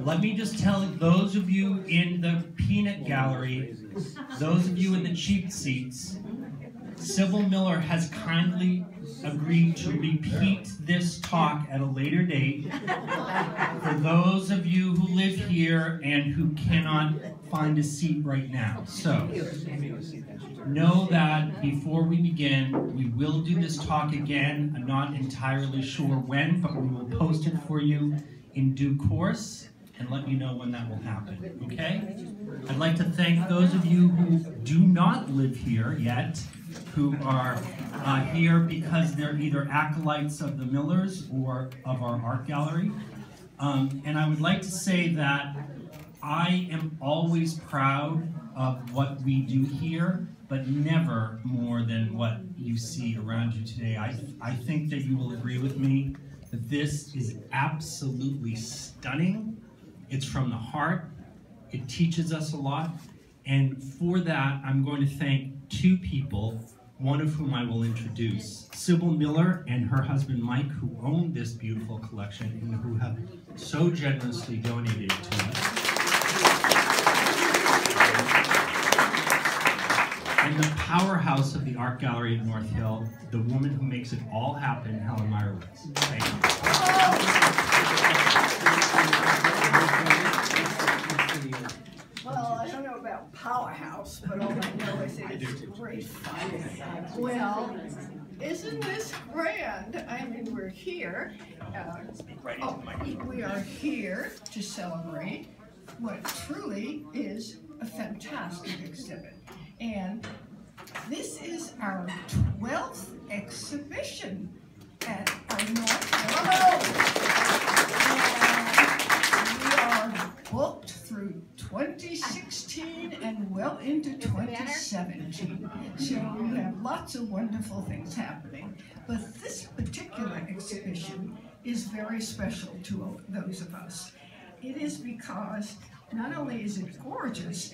Let me just tell those of you in the peanut gallery, those of you in the cheap seats, Sybil Miller has kindly agreed to repeat this talk at a later date for those of you who live here and who cannot find a seat right now. So, know that before we begin, we will do this talk again. I'm not entirely sure when, but we will post it for you in due course and let you know when that will happen, okay? I'd like to thank those of you who do not live here yet, who are here because they're either acolytes of the Millers or of our art gallery. And I would like to say that I am always proud of what we do here, but never more than what you see around you today. I think that you will agree with me that this is absolutely stunning. It's from the heart. It teaches us a lot. And for that, I'm going to thank two people, one of whom I will introduce. Sybil Miller and her husband Mike, who own this beautiful collection and who have so generously donated it to us. And the powerhouse of the art gallery at North Hill, the woman who makes it all happen, Helen Meyerowitz. Thank you. Well, I don't know about powerhouse, but all I know is it's great fun. Well, isn't this grand? I mean, we're here. We are here to celebrate what truly is a fantastic exhibit. And this is our 12th exhibition at our North Hill. We are booked through 2016 and well into 2017. So we have lots of wonderful things happening. But this particular exhibition is very special to those of us. It is because not only is it gorgeous,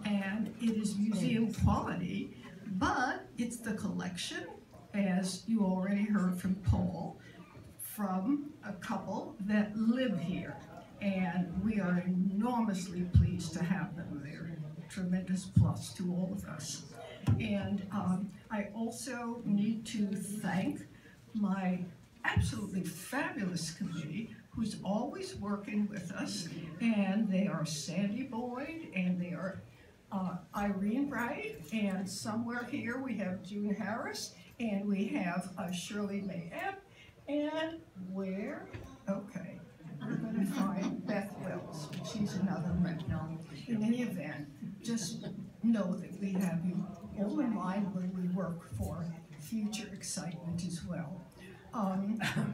and it is museum quality, but it's the collection, as you already heard from Paul, from a couple that live here. And we are enormously pleased to have them. They're a tremendous plus to all of us. And I also need to thank my absolutely fabulous committee who's always working with us. And they are Sandy Boyd, and they are Irene Wright, and somewhere here we have June Harris, and we have Shirley May Epp, and where? Okay, we're going to find Beth Wells. She's another mentor. In any event, just know that we have you all in mind when we work for future excitement as well.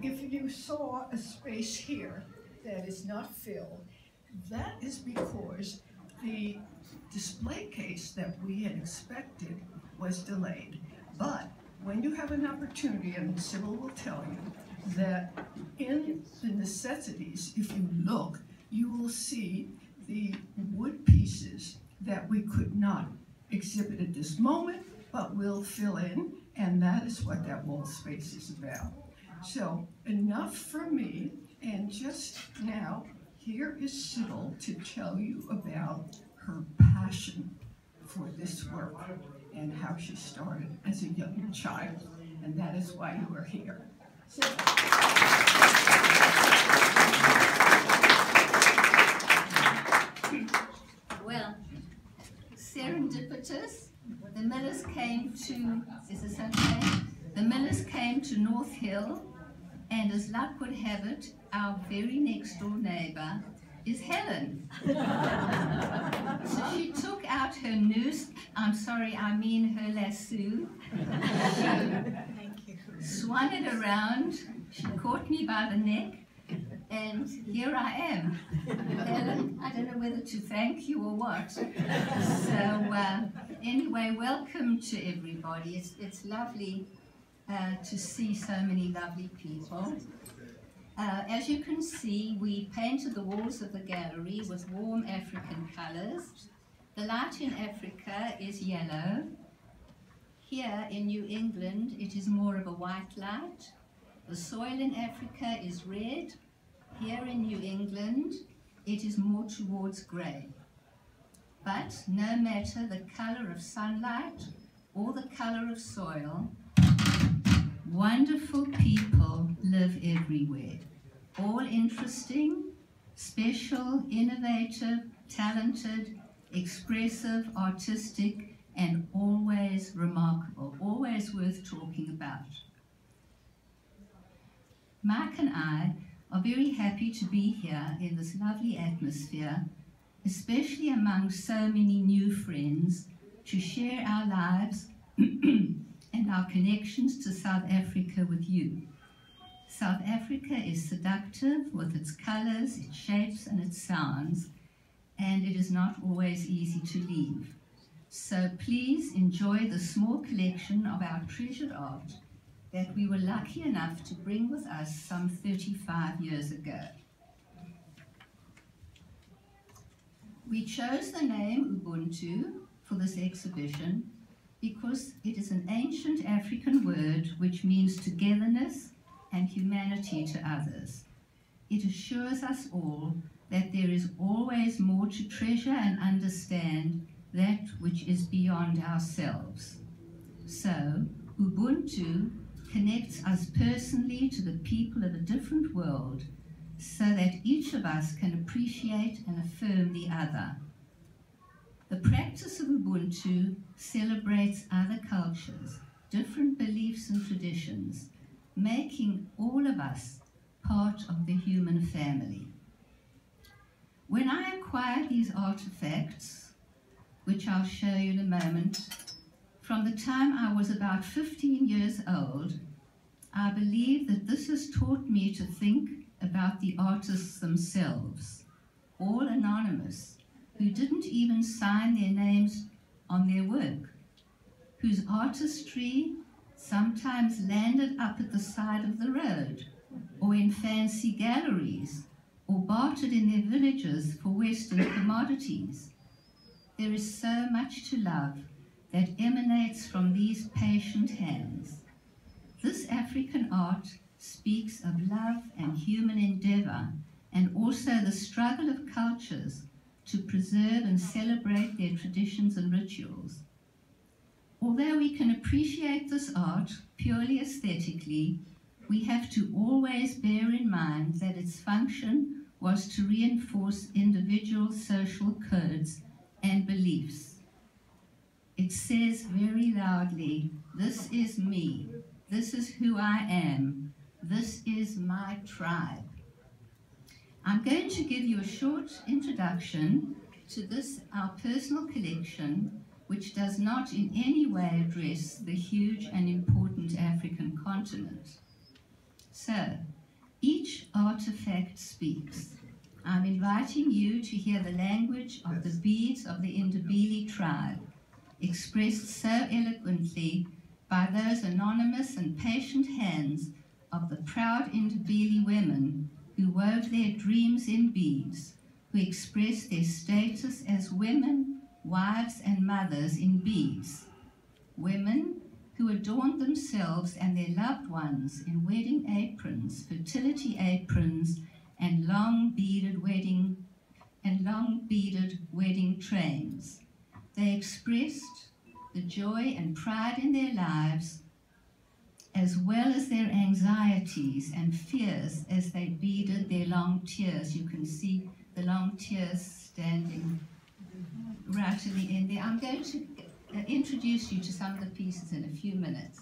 If you saw a space here that is not filled, that is because the display case that we had expected was delayed. But when you have an opportunity, and Sybil will tell you, that in the necessities, if you look, you will see the wood pieces that we could not exhibit at this moment, but will fill in, and that is what that wall space is about. So enough from me, and just now, here is Sybil to tell you about her passion for this work and how she started as a young child, and that is why you are here. Sybil. Well, serendipitous. The Millers came to, is this okay? The Millers came to North Hill, and as luck would have it, our very next door neighbor is Helen. So she took out her noose, I'm sorry, I mean her lasso. She swung it around, she caught me by the neck, and here I am. Helen, I don't know whether to thank you or what. So anyway, welcome to everybody. It's lovely to see so many lovely people. As you can see, we painted the walls of the gallery with warm African colors. The light in Africa is yellow. Here in New England, it is more of a white light. The soil in Africa is red. Here in New England, it is more towards grey. But no matter the colour of sunlight or the colour of soil, wonderful people live everywhere. All interesting, special, innovative, talented, expressive, artistic, and always remarkable, always worth talking about. Mike and I are very happy to be here in this lovely atmosphere, especially among so many new friends, to share our lives and our connections to South Africa with you. South Africa is seductive with its colours, its shapes and its sounds, and it is not always easy to leave. So please enjoy the small collection of our treasured art that we were lucky enough to bring with us some 35 years ago. We chose the name Ubuntu for this exhibition because it is an ancient African word which means togetherness and humanity to others. It assures us all that there is always more to treasure and understand that which is beyond ourselves. So, Ubuntu connects us personally to the people of a different world so that each of us can appreciate and affirm the other. The practice of Ubuntu celebrates other cultures, different beliefs and traditions, making all of us part of the human family. When I acquired these artifacts, which I'll show you in a moment, from the time I was about 15 years old, I believe that this has taught me to think about the artists themselves, all anonymous, who didn't even sign their names on their work, whose artistry sometimes landed up at the side of the road, or in fancy galleries, or bartered in their villages for Western commodities. There is so much to love that emanates from these patient hands. This African art speaks of love and human endeavour, and also the struggle of cultures to preserve and celebrate their traditions and rituals. Although we can appreciate this art purely aesthetically, we have to always bear in mind that its function was to reinforce individual social codes and beliefs. It says very loudly, "This is me, this is who I am, this is my tribe." I'm going to give you a short introduction to this, our personal collection, which does not in any way address the huge and important African continent. So, each artifact speaks. I'm inviting you to hear the language of the beads of the Ndebele tribe, expressed so eloquently by those anonymous and patient hands of the proud Ndebele women who wove their dreams in beads, who expressed their status as women, wives and mothers in beads. Women who adorned themselves and their loved ones in wedding aprons, fertility aprons, and long beaded wedding trains. They expressed the joy and pride in their lives, as well as their anxieties and fears as they beaded their long tears. You can see the long tears standing right at the end there. I'm going to introduce you to some of the pieces in a few minutes.